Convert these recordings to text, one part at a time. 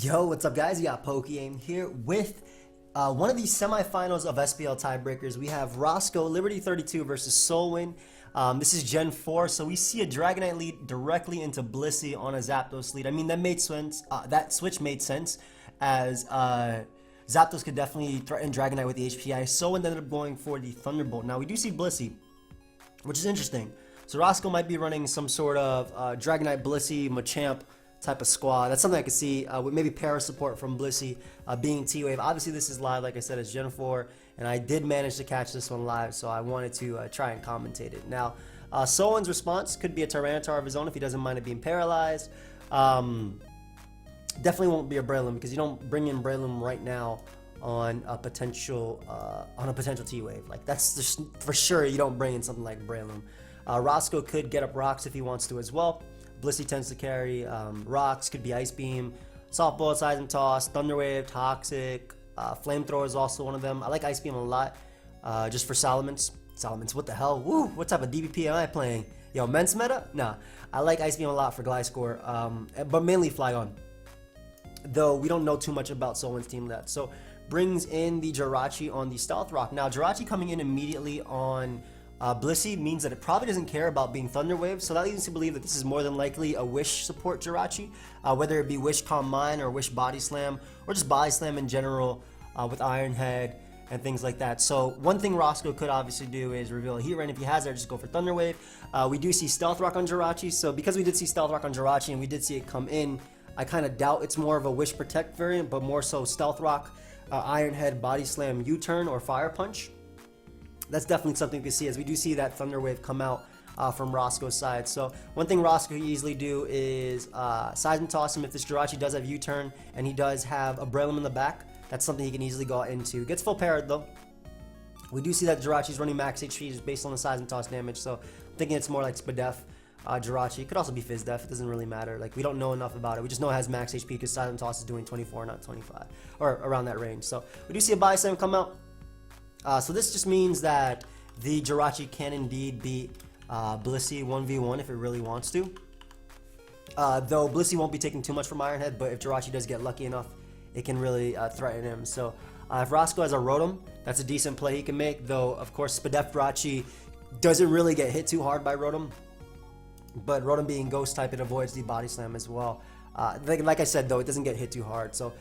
Yo, what's up guys? You got PokeaimMD here with one of these semifinals of SPL tiebreakers. We have Roscoe, Liberty 32 versus Soulwind. This is Gen 4, so we see a Dragonite lead directly into Blissey on a Zapdos lead. I mean, that made sense. That switch made sense as Zapdos could definitely threaten Dragonite with the HPI. Soulwind ended up going for the Thunderbolt. Now, we do see Blissey, which is interesting. So Roscoe might be running some sort of Dragonite, Blissey, Machamp type of squad. That's something I could see with maybe para support from Blissey being T-Wave. Obviously, this is live, like I said, it's Gen 4, and I did manage to catch this one live, so I wanted to try and commentate it. Now, Soulwind's response could be a Tyranitar of his own if he doesn't mind it being paralyzed. Definitely won't be a Breloom because you don't bring in Breloom right now on a potential T-Wave. Like, that's just for sure. You don't bring in something like Breloom. Roscoe could get up rocks if he wants to as well. Blissey tends to carry rocks, could be Ice Beam, Softball, Seismic Toss, Thunder Wave, Toxic, Flamethrower is also one of them. I like Ice Beam a lot, just for Salamence. Salamence, what the hell? Woo! What type of DPP am I playing? Yo, Men's meta? Nah, I like Ice Beam a lot for Gliscor, but mainly Flygon. Though we don't know too much about Soulwind's team yet. So brings in the Jirachi on the Stealth Rock. Now Jirachi coming in immediately on Blissey means that it probably doesn't care about being Thunder Wave, so that leads us to believe that this is more than likely a Wish support Jirachi, whether it be Wish Calm Mind or Wish Body Slam, or just Body Slam in general with Iron Head and things like that. So one thing Roscoe could obviously do is reveal a Heat Rain. If he has it, just go for Thunder Wave. We do see Stealth Rock on Jirachi, so because we did see Stealth Rock on Jirachi and we did see it come in, I kind of doubt it's more of a Wish Protect variant, but more so Stealth Rock, Iron Head, Body Slam, U-Turn, or Fire Punch. That's definitely something we can see, as we do see that Thunder Wave come out from Roscoe's side. So one thing Roscoe can easily do is Seismic Toss him if this Jirachi does have U-Turn and he does have a Breloom in the back. That's something he can easily go out into. Gets full parried though. We do see that Jirachi's running max HP just based on the Seismic Toss damage, so I'm thinking it's more like Spadef. Jirachi. It could also be Fizdef. It doesn't really matter. Like, we don't know enough about it. We just know it has max HP because Seismic Toss is doing 24, not 25, or around that range. So we do see a Body Slam come out. So this just means that the Jirachi can indeed beat Blissey 1v1 if it really wants to. Though Blissey won't be taking too much from Iron Head, but if Jirachi does get lucky enough, it can really threaten him. So if Roscoe has a Rotom, that's a decent play he can make. Though, of course, Spadef Jirachi doesn't really get hit too hard by Rotom. But Rotom being Ghost type, it avoids the Body Slam as well. Like I said, though, it doesn't get hit too hard. So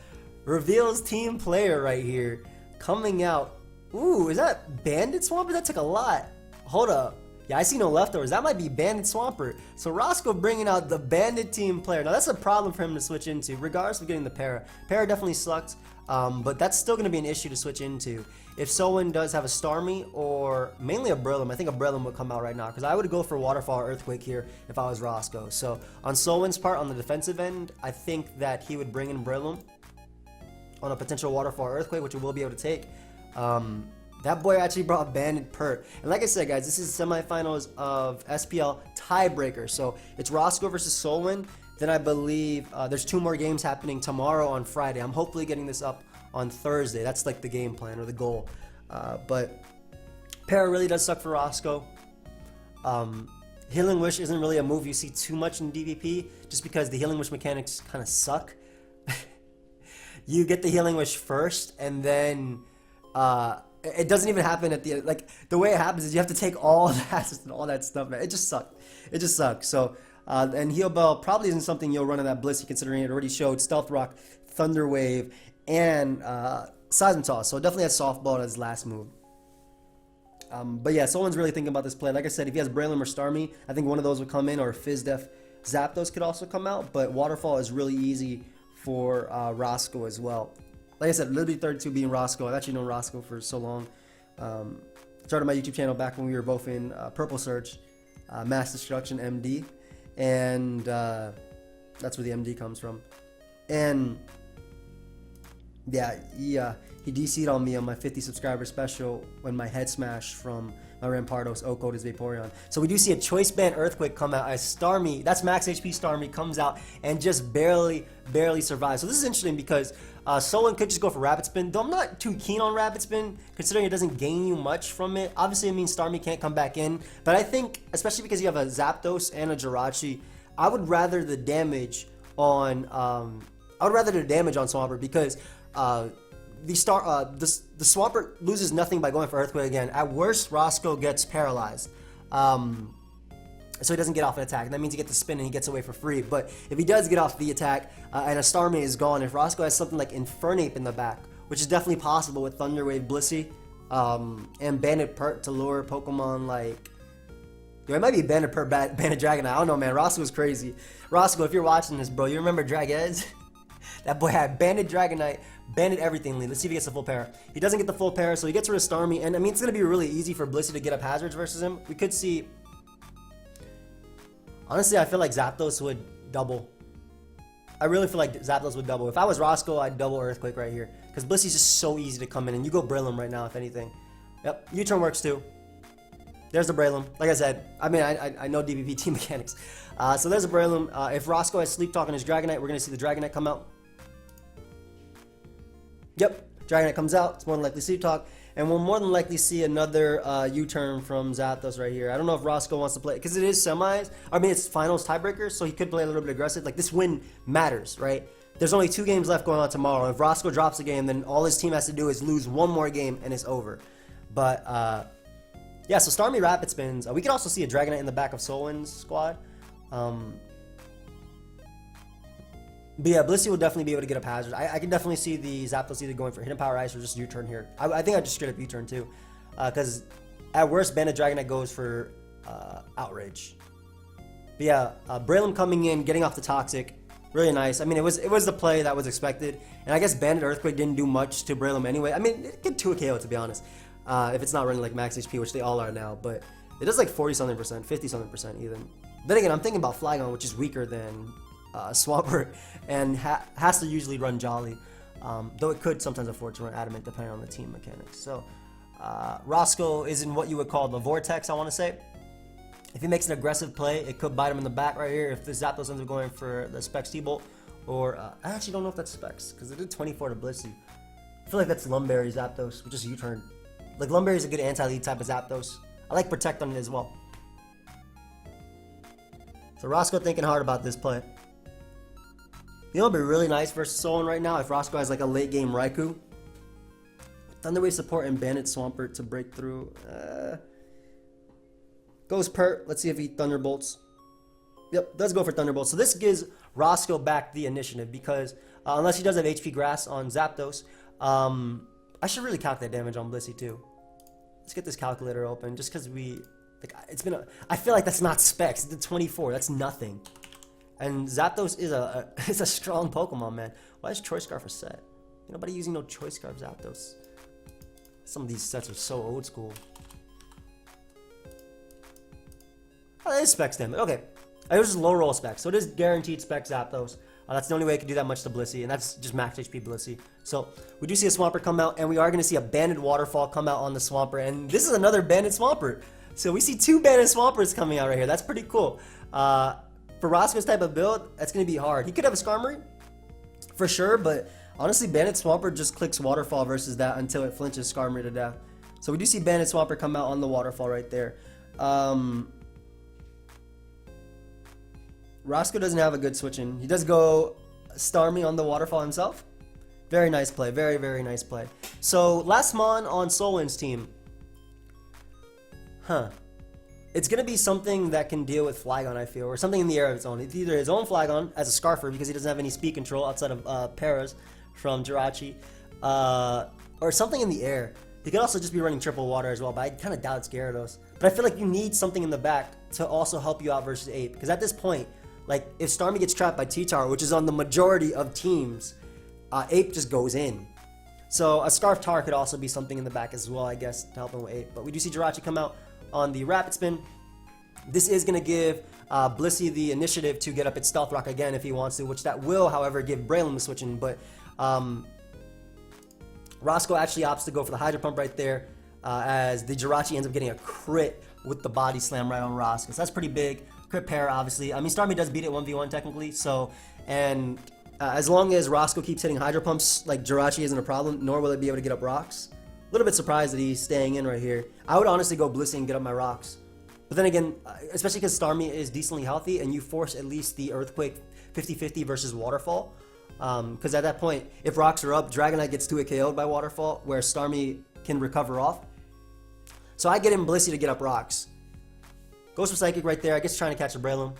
reveals team player right here coming out. Ooh, is that Bandit Swampert? That took a lot. Hold up. Yeah, I see no leftovers. That might be Bandit Swampert. So Roscoe bringing out the Bandit team player. Now that's a problem for him to switch into, regardless of getting the para. Para definitely sucked, but that's still going to be an issue to switch into. If Soulwind does have a Starmie or mainly a Breloom, I think a Breloom would come out right now because I would go for Waterfall or Earthquake here if I was Roscoe. So on Soulwind's part, on the defensive end, I think that he would bring in Breloom on a potential Waterfall or Earthquake, which we will be able to take. That boy actually brought Bandit Pert. And like I said, guys, this is semifinals of SPL tiebreaker. So it's Roscoe versus Soulwind. Then I believe there's 2 more games happening tomorrow on Friday. I'm hopefully getting this up on Thursday. That's like the game plan or the goal. But para really does suck for Roscoe. Healing Wish isn't really a move you see too much in DPP just because the Healing Wish mechanics kind of suck. You get the Healing Wish first and then it doesn't even happen at the, like, the way it happens is you have to take all that and all that stuff, man. It just sucked. It just sucks. So and Heal Bell probably isn't something you'll run in that Blissey, considering it already showed Stealth Rock, Thunder Wave, and Seismic Toss. So it definitely has Softball as his last move. But yeah, someone's really thinking about this play. Like I said, if he has Breloom or Starmie, I think one of those would come in, or Fizdef, Zapdos could also come out. But Waterfall is really easy for Roscoe as well. Like I said, Liberty 32 being Roscoe. I've actually known Roscoe for so long. Started my YouTube channel back when we were both in Purple Search, Mass Destruction MD, and that's where the MD comes from. And yeah, he DC'd on me on my 50 subscriber special when my head smash from my Rampardos Ocotis Vaporeon. So we do see a Choice Band Earthquake come out as Starmie, that's max HP Starmie, comes out and just barely survives. So this is interesting because Soulwind could just go for Rapid Spin, though I'm not too keen on Rapid Spin considering it doesn't gain you much from it. Obviously it means Starmie can't come back in, but I think, especially because you have a Zapdos and a Jirachi, I would rather the damage on I would rather do damage on Swampert because the Swampert loses nothing by going for Earthquake again. At worst, Roscoe gets paralyzed. So he doesn't get off an attack. That means he gets to spin and he gets away for free. But if he does get off the attack and a Starmie is gone, if Roscoe has something like Infernape in the back, which is definitely possible with Thunder Wave Blissey, and Bandit Pert to lure Pokemon like... Yo, it might be Bandit Pert, Bandit Dragonite. I don't know, man. Roscoe's crazy. Roscoe, if you're watching this, bro, you remember Dragez? That boy had Bandit Dragonite, Bandit everything lead. Let's see if he gets the full pair. He doesn't get the full pair, so he gets rid of Starmie. And I mean, it's going to be really easy for Blissey to get up hazards versus him. We could see... Honestly, I feel like Zapdos would double. I really feel like Zapdos would double. If I was Roscoe, I'd double Earthquake right here. Because Blissey's just so easy to come in. And you go Breloom right now, if anything. Yep, U-turn works too. There's the Breloom. Like I said, I mean, I know DPP team mechanics. So there's a Breloom. If Roscoe has Sleep Talk on his Dragonite, we're going to see the Dragonite come out. Yep, Dragonite comes out. It's more than likely Sleep Talk. And we'll more than likely see another U-turn from Zapdos right here. I don't know if Roscoe wants to play, because it is semis. I mean, it's finals tiebreakers, so he could play a little bit aggressive. Like, this win matters, right? There's only 2 games left going on tomorrow. If Roscoe drops a game, then all his team has to do is lose 1 more game, and it's over. But, yeah, so Starmie Rapid Spins. We could also see a Dragonite in the back of Soulwind's squad. But yeah, Blissey will definitely be able to get up hazards. I can definitely see the Zapdos either going for Hidden Power Ice or just U-turn here. I think I'd just straight up U-turn too. Because at worst, Bandit Dragonite goes for Outrage. But yeah, Breloom coming in, getting off the Toxic. Really nice. I mean, it was the play that was expected. And I guess Bandit Earthquake didn't do much to Breloom anyway. I mean, it could 2 a KO to be honest. If it's not running like max HP, which they all are now. But it does like 40-something%, 50-something% even. Then again, I'm thinking about Flygon, which is weaker than Swampert, and has to usually run Jolly, though it could sometimes afford to run Adamant depending on the team mechanics. So Roscoe is in what you would call the Vortex, I want to say. If he makes an aggressive play, it could bite him in the back right here if the Zapdos ends up going for the Specs T-Bolt, or I actually don't know if that's Specs, because it did 24 to Blissey. I feel like that's Lumberry Zapdos, which is U-turn. Like, Lumberry is a good anti-lead type of Zapdos. I like Protect on it as well. So Roscoe thinking hard about this play. You know, it'd be really nice versus Soulwind right now if Roscoe has like a late game Raikou. Thunder Wave support and Bandit Swampert to break through. Goes Pert. Let's see if he Thunderbolts. Yep, does go for Thunderbolts. So this gives Roscoe back the initiative because unless he does have HP Grass on Zapdos, I should really calculate damage on Blissey too. Let's get this calculator open just because I feel like that's not Specs. It's the 24. That's nothing. And Zapdos is a strong Pokemon, man. Why is Choice Scarf a set? Ain't nobody using no Choice Scarf Zapdos. Some of these sets are so old school. Oh, that is Specs damage. Okay. It was just low roll Specs. So it is guaranteed Specs Zapdos. That's the only way I could do that much to Blissey, and that's just max HP Blissey. So we do see a Swampert come out, and we are going to see a Banded Waterfall come out on the Swampert. And this is another Banded Swampert. So we see 2 Banded Swamperts coming out right here. That's pretty cool. For Roscoe's type of build, that's going to be hard. He could have a Skarmory, for sure, but honestly, Bandit Swampert just clicks Waterfall versus that until it flinches Skarmory to death. So we do see Bandit Swampert come out on the Waterfall right there. Roscoe doesn't have a good switch in. He does go Starmie on the Waterfall himself. Very nice play. Very, very nice play. So, last Mon on Soulwind's team. It's going to be something that can deal with Flygon, I feel, or something in the air of its own. It's either his own Flygon as a Scarfer because he doesn't have any speed control outside of Paras from Jirachi, or something in the air. He could also just be running Triple Water as well, but I kind of doubt it's Gyarados. But I feel like you need something in the back to also help you out versus Ape, because at this point, like, if Starmie gets trapped by T-Tower, which is on the majority of teams, Ape just goes in. So a Scarf Tar could also be something in the back as well, I guess, to help him with Ape. But we do see Jirachi come out on the Rapid Spin. This is going to give Blissey the initiative to get up its Stealth Rock again if he wants to, which that will, however, give Breloom the switch in. But Roscoe actually opts to go for the Hydro Pump right there, as the Jirachi ends up getting a crit with the Body Slam right on Roscoe. So that's pretty big. Crit pair, obviously. I mean, Starmie does beat it 1v1 technically, so, and as long as Roscoe keeps hitting Hydro Pumps, like, Jirachi isn't a problem, nor will it be able to get up rocks. A little bit surprised that he's staying in right here. I would honestly go Blissey and get up my rocks. But then again, especially because Starmie is decently healthy and you force at least the Earthquake 50-50 versus Waterfall, Because at that point, if rocks are up, Dragonite gets 2-hit KO'd by Waterfall, where Starmie can recover off. So I get in Blissey to get up rocks. Goes for Psychic right there. I guess trying to catch a Breloom.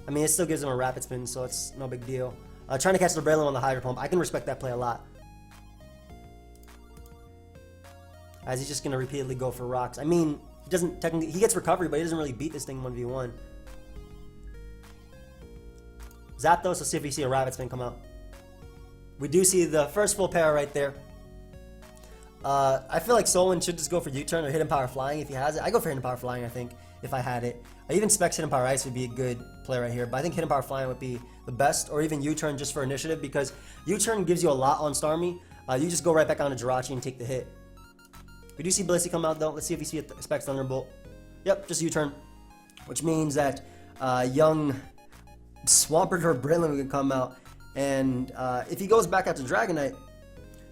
I mean, it still gives him a Rapid Spin, so it's no big deal. Trying to catch the Breloom on the Hydro Pump. I can respect that play a lot. As he's just going to repeatedly go for rocks. I mean, he doesn't technically... He gets recovery, but he doesn't really beat this thing 1v1. Zapdos, let's see if we see a Rapid Spin come out. We do see the first full para right there. I feel like Soulwind should just go for U-turn or Hidden Power Flying if he has it. I go for Hidden Power Flying, I think, if I had it. I even Specs Hidden Power Ice would be a good play right here, but I think Hidden Power Flying would be the best, or even U-turn just for initiative, because U-turn gives you a lot on Starmie. You just go right back onto Jirachi and take the hit. We do see Blissey come out though. Let's see if we see a Specs Thunderbolt. Yep, just U-turn, which means that young Swampert or Breloom can come out, and if he goes back out to Dragonite,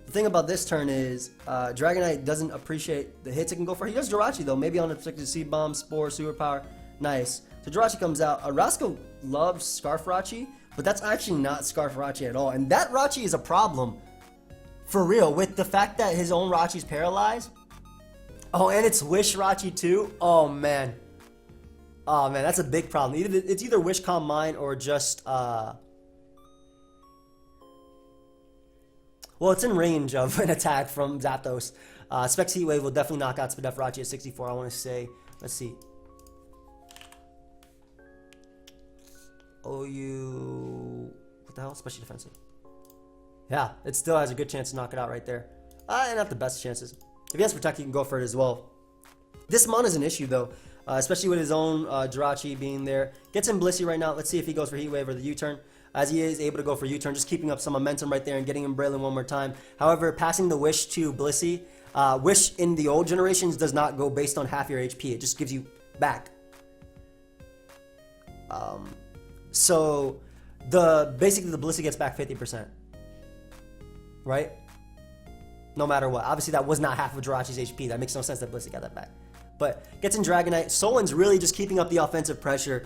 the thing about this turn is Dragonite doesn't appreciate the hits it can go for. He does Jirachi though, maybe on a particular Seed Bomb, Spore, Super Power. Nice. So Jirachi comes out. Roscoe loves Scarf Rachi, but that's actually not Scarf Rachi at all. And that Rachi is a problem. For real, with the fact that his own Rachi's paralyzed. Oh, and it's Wish Rachi too. Oh man. Oh man, that's a big problem. It's either Wish Calm Mind or just well, it's in range of an attack from Zapdos. Specs Heat Wave will definitely knock out Spadef Rachi at 64, I want to say. Let's see. OU... What the hell? Special Defensive. Yeah, it still has a good chance to knock it out right there. And not the best chances. If he has Protect, he can go for it as well. This mon is an issue, though. Especially with his own Jirachi being there. Gets in Blissey right now. Let's see if he goes for Heat Wave or the U-turn. As he is able to go for U-turn, just keeping up some momentum right there and getting him Breloom one more time. However, passing the Wish to Blissey, Wish in the old generations does not go based on half your HP. It just gives you back. So basically the Blissey gets back 50%. Right? No matter what. Obviously that was not half of Jirachi's HP. That makes no sense that Blissey got that back. But gets in Dragonite. Soulwind's really just keeping up the offensive pressure.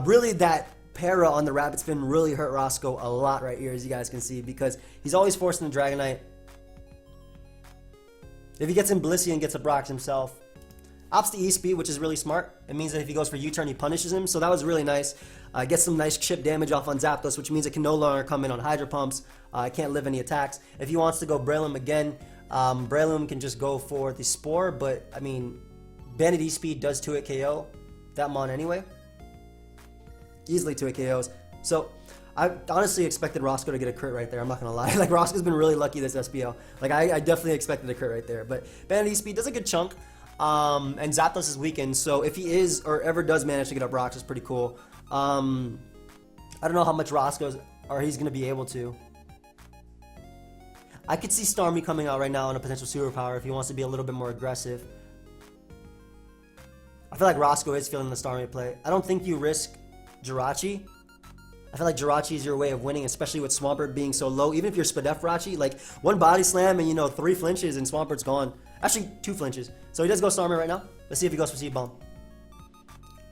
Really that para on the Rapid Spin really hurt Roscoe a lot right here, as you guys can see, because he's always forcing the Dragonite. If he gets in Blissey and gets a Brox himself, opts to E-Speed, which is really smart. It means that if he goes for U-turn, he punishes him, so that was really nice. Gets some nice chip damage off on Zapdos, which means it can no longer come in on Hydro Pumps. It can't live any attacks. If he wants to go Breloom again, Breloom can just go for the Spore, but, I mean, Bandit E-Speed does 2-hit KO that mon anyway. Easily 2-hit KOs. So, I honestly expected Roscoe to get a crit right there. I'm not going to lie. Like, Roscoe's been really lucky this SPL. Like, I definitely expected a crit right there. But Bandit E-Speed does a good chunk. And Zapdos is weakened. So, if he is or ever does manage to get up rocks, it's pretty cool. I don't know how much Roscoe's or he's going to be able to. I could see Starmie coming out right now on a potential superpower if he wants to be a little bit more aggressive. I feel like Roscoe is feeling the Starmie play. I don't think you risk Jirachi. I feel like Jirachi is your way of winning, especially with Swampert being so low. Even if you're Spadef Rachi, like one body slam and 3 flinches and Swampert's gone. Actually, 2 flinches. So he does go Starmie right now. Let's see if he goes for Seed Bomb.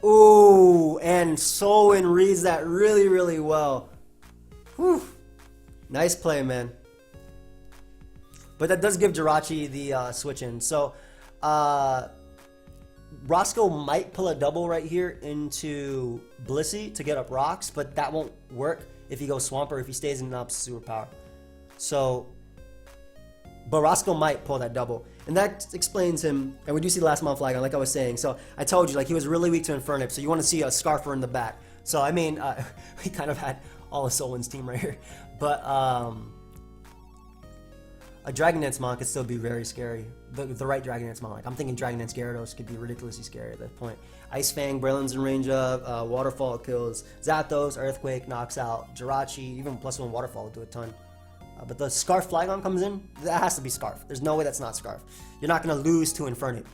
Ooh, and Soulwind reads that really, really well. Whew. Nice play, man. But that does give Jirachi the switch in. So, Roscoe might pull a double right here into Blissey to get up rocks, but that won't work if he goes Swampert, if he stays in an opposite superpower. So, but Roscoe might pull that double. And that explains him, and we do see the last mon flag on, like I was saying. So, I told you, like, he was really weak to Infernip, so you want to see a Scarfer in the back. So, I mean, we kind of had all of Soulwind's team right here. But, a Dragon Dance mon could still be very scary. The right Dragon Dance mon. Like, I'm thinking Dragon Dance Gyarados could be ridiculously scary at that point. Ice Fang, Breloom's in range of. Waterfall kills Zapdos. Earthquake knocks out Jirachi. Even +1 Waterfall will do a ton. But the Scarf Flygon comes in. That has to be Scarf. There's no way that's not Scarf. You're not going to lose to Infernip.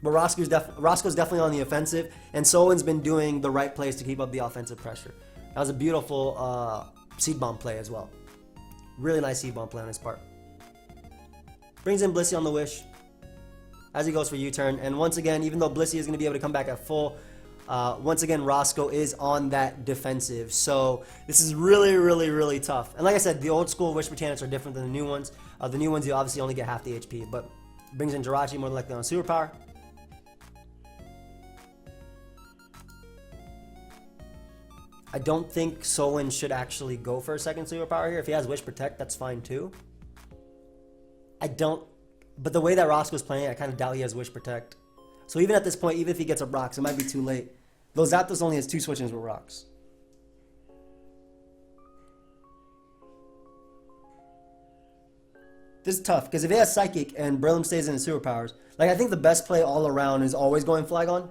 But Roscoe's definitely on the offensive. And Soulwind's been doing the right plays to keep up the offensive pressure. That was a beautiful Seed Bomb play as well. Really nice Seed Bomb play on his part. Brings in Blissey on the Wish as he goes for U-turn. And once again, even though Blissey is going to be able to come back at full, Once again, Roscoe is on that defensive. So this is really, really, really tough. And like I said, the old school wish mechanics are different than the new ones. The new ones, you obviously only get half the HP, but brings in Jirachi more than likely on superpower. I don't think Soulwind should actually go for a second superpower here. If he has Wish Protect, that's fine too. I don't, but the way that Roscoe's playing, I kind of doubt he has Wish Protect. So even at this point, even if he gets up rocks, it might be too late. Though Zapdos only has 2 switch-ins with rocks. This is tough, because if he has Psychic and Breloom stays in his superpowers, like I think the best play all around is always going Flygon.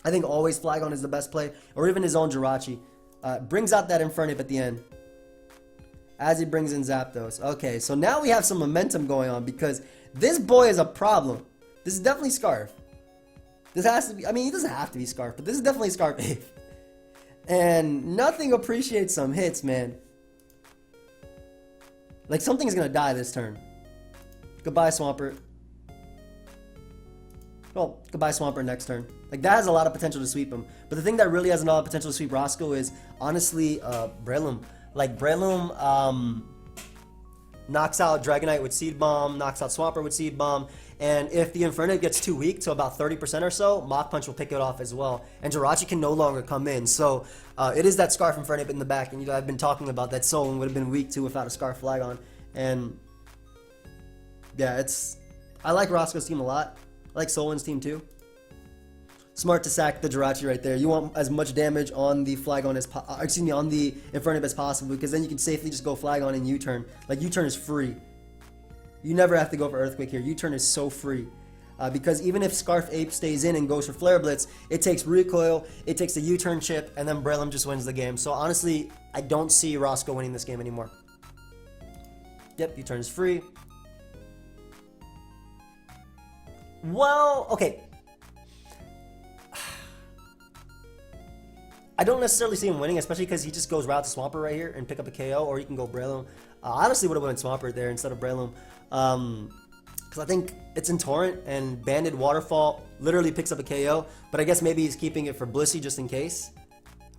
I think always Flygon is the best play, or even his own Jirachi. Brings out that Infernape at the end. As he brings in Zapdos. Okay, so now we have some momentum going on because this boy is a problem. This is definitely Scarf. This has to be, I mean, he doesn't have to be Scarf, but this is definitely Scarf 8. And nothing appreciates some hits, man. Like, something's gonna die this turn. Goodbye, Swampert. Well, goodbye, Swampert next turn. Like, that has a lot of potential to sweep him. But the thing that really has a lot of potential to sweep Roscoe is, honestly, Breloom. Like, Breloom knocks out Dragonite with Seed Bomb, knocks out Swampert with Seed Bomb, and if the Infernape gets too weak to about 30% or so, Mach Punch will pick it off as well, and Jirachi can no longer come in. So it is that Scarf Infernape in the back, and you know, I've been talking about that Soulwind would have been weak too without a Scarf Flygon, and yeah, I like Roscoe's team a lot. I like Soulwind's team too. Smart to sack the Jirachi right there. You want as much damage on the Flygon as on the Infernape as possible, because then you can safely just go Flygon and U-turn. Like, U-turn is free. You never have to go for Earthquake here. U-turn is so free. Because even if Scarf Ape stays in and goes for Flare Blitz, it takes recoil, it takes the U-turn chip, and then Breloom just wins the game. So honestly, I don't see Roscoe winning this game anymore. Yep, U-turn is free. Well, okay. I don't necessarily see him winning, especially because he just goes route to Swampert right here and pick up a KO, or he can go Breloom. I honestly would have went Swampert there instead of Breloom. Because I think it's in Torrent, and Banded Waterfall literally picks up a KO, but I guess maybe he's keeping it for Blissey just in case.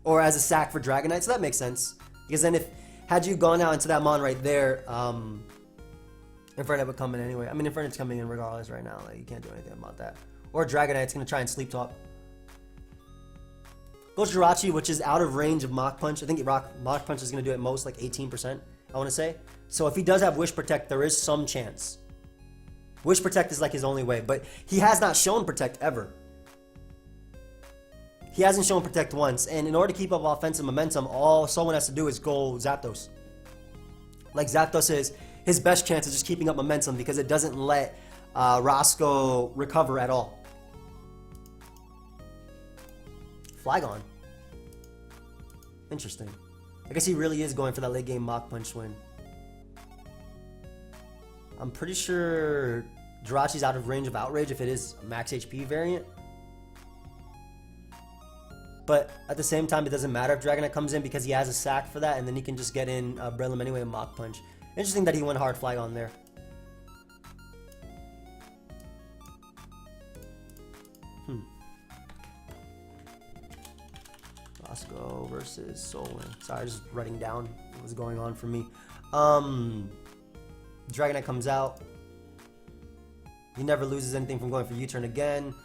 Or as a sack for Dragonite, so that makes sense. Because then had you gone out into that Mon right there, Infernape would come in anyway. I mean, Infernape's coming in regardless right now. Like, you can't do anything about that. Or Dragonite's going to try and Sleep Talk. Goes Jirachi, which is out of range of Mach Punch. I think Mach Punch is going to do at most like 18%, I want to say. So if he does have Wish Protect, there is some chance. Wish Protect is like his only way, but he has not shown Protect ever. He hasn't shown Protect once, and in order to keep up offensive momentum, all someone has to do is go Zapdos. Like, Zapdos is his best chance of just keeping up momentum because it doesn't let Roscoe recover at all. Flygon. Interesting. I guess he really is going for that late game Mach Punch win. I'm pretty sure Jirachi's out of range of Outrage if it is a max HP variant. But at the same time, it doesn't matter if Dragonite comes in because he has a sack for that, and then he can just get in Breloom anyway and Mach Punch. Interesting that he went hard Flygon there. Roscoe versus Soulwind. Sorry, just writing down what was going on for me. Dragonite comes out. He never loses anything from going for U-turn again.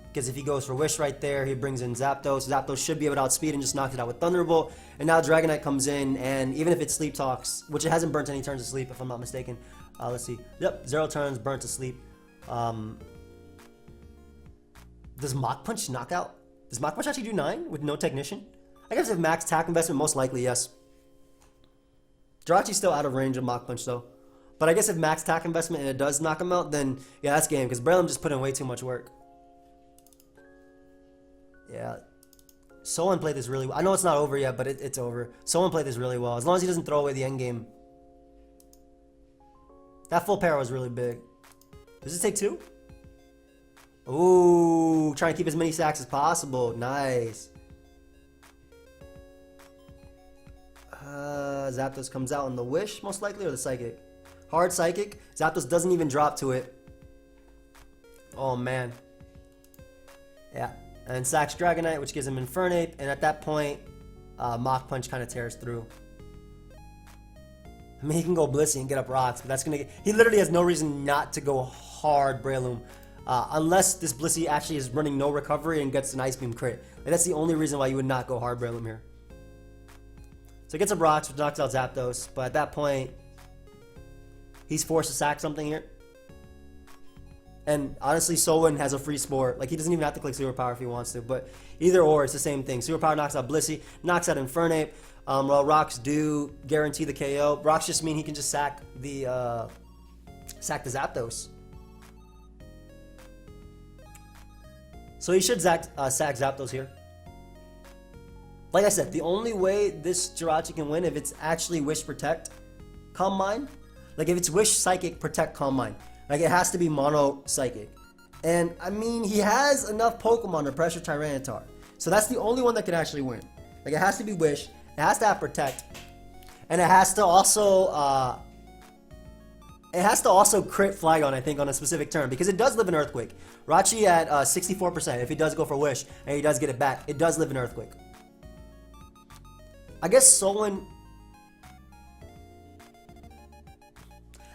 Because if he goes for Wish right there, he brings in Zapdos. Zapdos should be able to outspeed and just knock it out with Thunderbolt. And now Dragonite comes in, and even if it Sleep Talks, which it hasn't burnt any turns to sleep, if I'm not mistaken. Let's see. Yep, 0 turns, burnt to sleep. Does Mach Punch knock out? Does Mach Punch actually do 9 with no Technician? I guess if max attack investment, most likely, yes. Jirachi's still out of range of Mach Punch, though. But I guess if max attack investment and it does knock him out, then yeah, that's game. Because Breloom just put in way too much work. Yeah. Soulwind played this really well. I know it's not over yet, but it's over. Soulwind played this really well. As long as he doesn't throw away the end game. That full power was really big. Does it take 2? Ooh, trying to keep as many sacks as possible. Nice. Zapdos comes out on the Wish, most likely, or the Psychic. Hard Psychic. Zapdos doesn't even drop to it. Oh, man. Yeah, and sacks Dragonite, which gives him Infernape, and at that point, Mach Punch kind of tears through. I mean, he can go Blissey and get up rocks, but that's going to get... He literally has no reason not to go hard Breloom. Unless this Blissey actually is running no recovery and gets an Ice Beam crit. Like, that's the only reason why you would not go hard Breloom here. So he gets up rocks, which knocks out Zapdos, but at that point, he's forced to sack something here. And honestly, Soulwind has a free Spore. Like, he doesn't even have to click Superpower if he wants to, but either or, it's the same thing. Superpower knocks out Blissey, knocks out Infernape. Well, rocks do guarantee the KO. Rocks just mean he can just sack the Zapdos. So he should sack Zapdos here. Like I said, the only way this Jirachi can win if it's actually Wish Protect Calm Mind. Like if it's Wish Psychic Protect Calm Mind. Like it has to be Mono Psychic. And I mean, he has enough Pokemon to pressure Tyranitar. So that's the only one that can actually win. Like it has to be Wish. It has to have Protect. And it has to also crit Flygon, I think, on a specific turn, because it does live in Earthquake. Rachi at 64%, if he does go for Wish, and he does get it back, it does live in Earthquake. I guess Soulwind...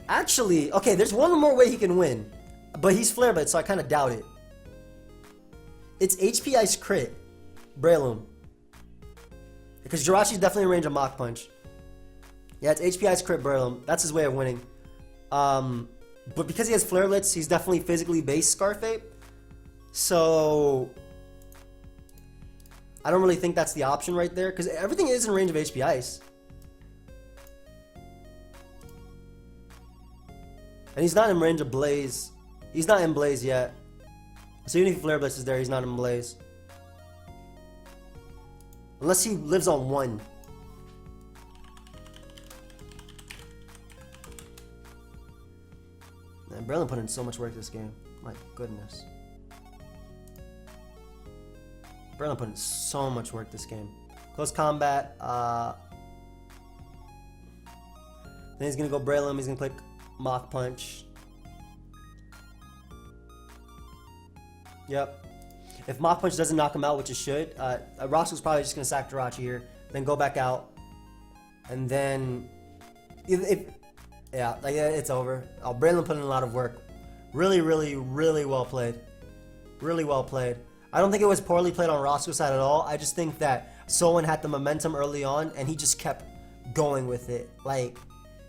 Actually, okay, there's one more way he can win, but he's Flare Blade, so I kind of doubt it. It's HP Ice Crit, Breloom. Because Jirachi's definitely in range of Mach Punch. Yeah, it's HP Ice Crit Breloom. That's his way of winning. But because he has Flarelets, he's definitely physically based Scarfape. So I don't really think that's the option right there, because everything is in range of HP Ice. And he's not in range of Blaze. He's not in Blaze yet. So even if Flare Blitz is there, he's not in Blaze. Unless he lives on 1. Man, Breloom put in so much work this game. My goodness. Breloom put in so much work this game. Close combat. Then he's going to go Breloom. He's going to click Mach Punch. Yep. If Mach Punch doesn't knock him out, which it should, Roscoe's probably just going to sack Jirachi here. Then go back out. And then... Yeah, like it's over. Breloom put in a lot of work. Really, really, really well played. Really well played. I don't think it was poorly played on Roscoe's side at all. I just think that Soulwind had the momentum early on, and he just kept going with it. Like,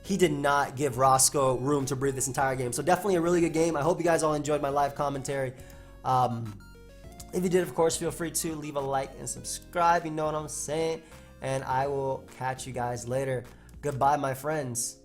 he did not give Roscoe room to breathe this entire game. So definitely a really good game. I hope you guys all enjoyed my live commentary. If you did, of course, feel free to leave a like and subscribe. You know what I'm saying. And I will catch you guys later. Goodbye, my friends.